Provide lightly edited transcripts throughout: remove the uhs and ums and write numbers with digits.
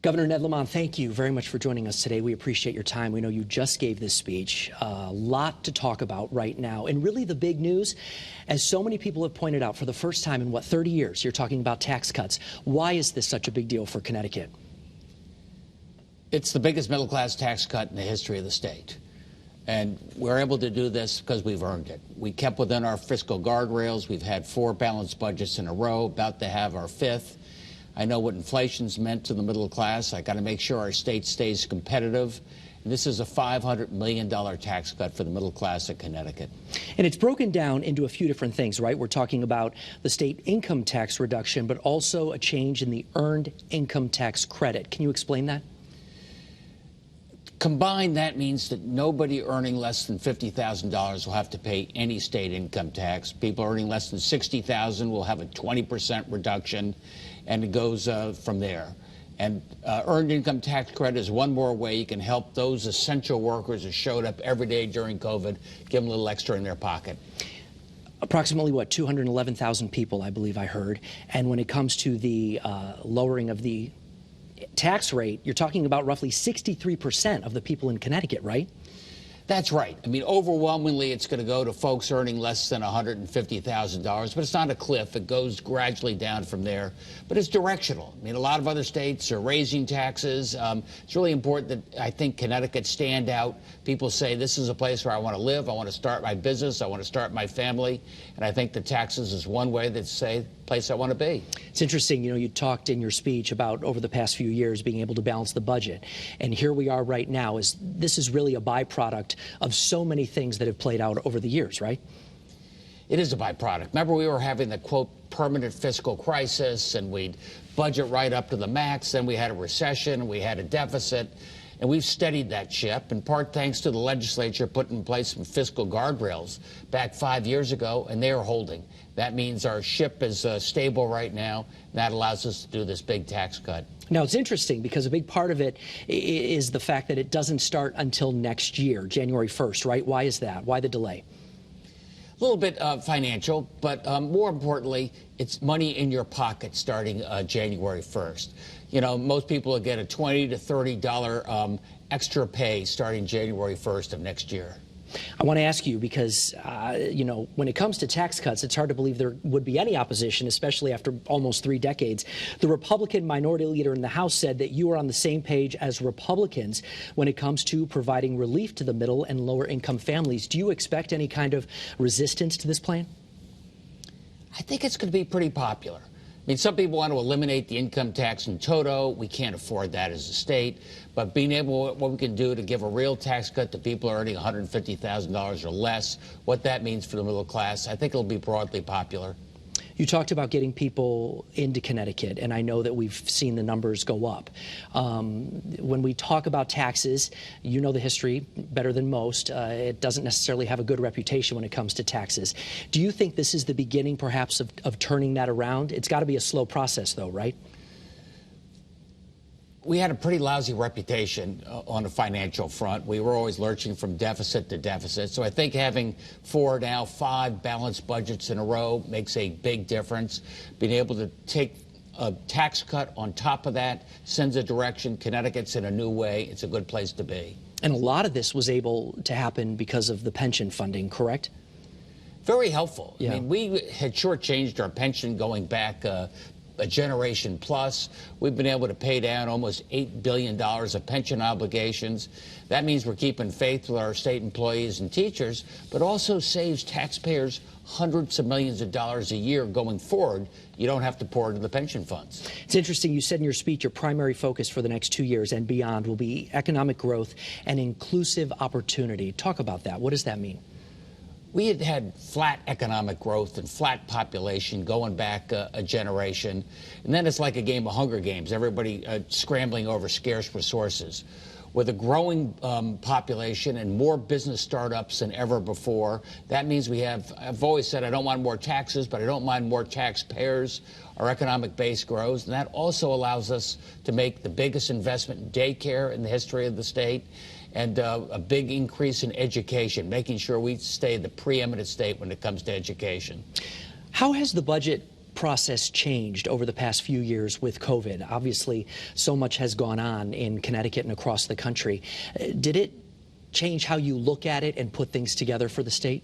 Governor Ned Lamont, thank you very much for joining us today. We appreciate your time. We know you just gave this speech. A lot to talk about right now. And really the big news, as so many people have pointed out, for the first time in, 30 years, you're talking about tax cuts. Why is this such a big deal for Connecticut? It's the biggest middle-class tax cut in the history of the state. And we're able to do this because we've earned it. We kept within our fiscal guardrails. We've had 4 balanced budgets in a row, about to have our 5th. I know what inflation's meant to the middle class. I got to make sure our state stays competitive. And this is a $500 million tax cut for the middle class of Connecticut. And it's broken down into a few different things, right? We're talking about the state income tax reduction, but also a change in the earned income tax credit. Can you explain that? Combined, that means that nobody earning less than $50,000 will have to pay any state income tax. People earning less than $60,000 will have a 20% reduction, and it goes from there. And earned income tax credit is one more way you can help those essential workers who showed up every day during COVID, give them a little extra in their pocket. Approximately, 211,000 people, I believe I heard. And when it comes to the lowering of the tax rate, you're talking about roughly 63% of the people in Connecticut, right? That's right. I mean, overwhelmingly, it's going to go to folks earning less than $150,000, but it's not a cliff. It goes gradually down from there, but it's directional. I mean, a lot of other states are raising taxes. It's really important that I think Connecticut stand out. People say this is a place where I want to live, I want to start my business, I want to start my family, and I think the taxes is one way that say place I want to be. It's interesting, you talked in your speech about over the past few years being able to balance the budget, and here we are right now. This is really a byproduct of so many things that have played out over the years, right? It is a byproduct. Remember, we were having the, quote, permanent fiscal crisis, and we'd budget right up to the max. Then we had a recession, we had a deficit, and we've steadied that ship, in part thanks to the legislature putting in place some fiscal guardrails back 5 years ago, and they are holding. That means our ship is stable right now, and that allows us to do this big tax cut. Now, it's interesting because a big part of it is the fact that it doesn't start until next year, January 1st, right? Why is that? Why the delay? A little bit financial, but more importantly, it's money in your pocket starting January 1st. Most people will get a $20 to $30 extra pay starting January 1st of next year. I want to ask you because, when it comes to tax cuts, it's hard to believe there would be any opposition, especially after almost 3 decades. The Republican minority leader in the House said that you are on the same page as Republicans when it comes to providing relief to the middle and lower income families. Do you expect any kind of resistance to this plan? I think it's going to be pretty popular. I mean, some people want to eliminate the income tax in toto. We can't afford that as a state. But being able, what we can do to give a real tax cut to people earning $150,000 or less, what that means for the middle class, I think it'll be broadly popular. You talked about getting people into Connecticut, and I know that we've seen the numbers go up. When we talk about taxes, you know the history better than most. It doesn't necessarily have a good reputation when it comes to taxes. Do you think this is the beginning, perhaps, of turning that around? It's got to be a slow process, though, right? We had a pretty lousy reputation on the financial front. We were always lurching from deficit to deficit. So I think having 4, now 5 balanced budgets in a row makes a big difference. Being able to take a tax cut on top of that sends a direction. Connecticut's in a new way. It's a good place to be. And a lot of this was able to happen because of the pension funding, correct? Very helpful. Yeah. I mean, we had shortchanged our pension going back a generation plus. We've been able to pay down almost $8 billion of pension obligations. That means we're keeping faith with our state employees and teachers, but also saves taxpayers hundreds of millions of dollars a year going forward. You don't have to pour into the pension funds. It's interesting. You said in your speech your primary focus for the next 2 years and beyond will be economic growth and inclusive opportunity. Talk about that. What does that mean? We had flat economic growth and flat population going back a generation. And then it's like a game of Hunger Games, everybody scrambling over scarce resources. With a growing population and more business startups than ever before, that means I've always said I don't want more taxes, but I don't mind more taxpayers. Our economic base grows, and that also allows us to make the biggest investment in daycare in the history of the state, and a big increase in education, making sure we stay the preeminent state when it comes to education. How has the budget process changed over the past few years with COVID? Obviously, so much has gone on in Connecticut and across the country. Did it change how you look at it and put things together for the state?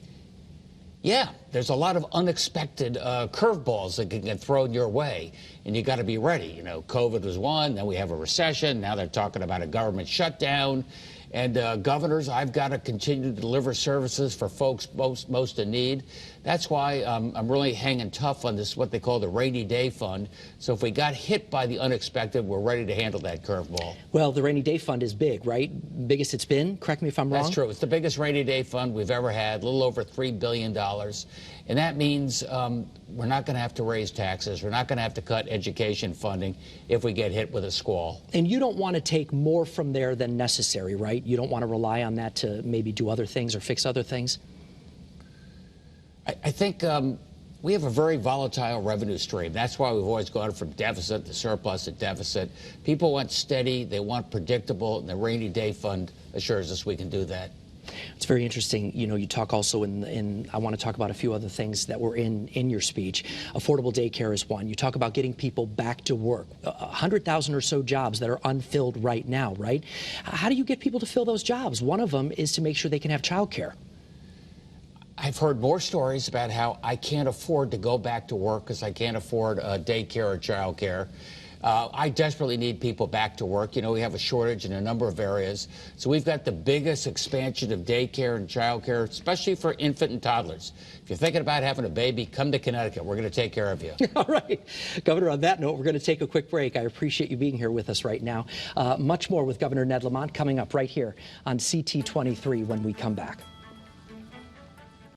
Yeah, there's a lot of unexpected curveballs that can get thrown your way, and you got to be ready. You know, COVID was one, then we have a recession, now they're talking about a government shutdown. And governors, I've got to continue to deliver services for folks most in need. That's why I'm really hanging tough on this, what they call the rainy day fund. So if we got hit by the unexpected, we're ready to handle that curveball. Well, the rainy day fund is big, right? Biggest it's been? Correct me if I'm wrong. That's true. It's the biggest rainy day fund we've ever had, a little over $3 billion. And that means we're not going to have to raise taxes. We're not going to have to cut education funding if we get hit with a squall. And you don't want to take more from there than necessary, right? You don't want to rely on that to maybe do other things or fix other things? I think we have a very volatile revenue stream. That's why we've always gone from deficit to surplus to deficit. People want steady, they want predictable, and the rainy day fund assures us we can do that. It's very interesting. You know, you talk also I want to talk about a few other things that were in your speech. Affordable daycare is one. You talk about getting people back to work. 100,000 or so jobs that are unfilled right now, right? How do you get people to fill those jobs? One of them is to make sure they can have child care. I've heard more stories about how I can't afford to go back to work because I can't afford daycare or child care. I desperately need people back to work. You know, we have a shortage in a number of areas. So we've got the biggest expansion of daycare and childcare, especially for infant and toddlers. If you're thinking about having a baby, come to Connecticut. We're going to take care of you. All right. Governor, on that note, we're going to take a quick break. I appreciate you being here with us right now. Much more with Governor Ned Lamont coming up right here on CT23 when we come back.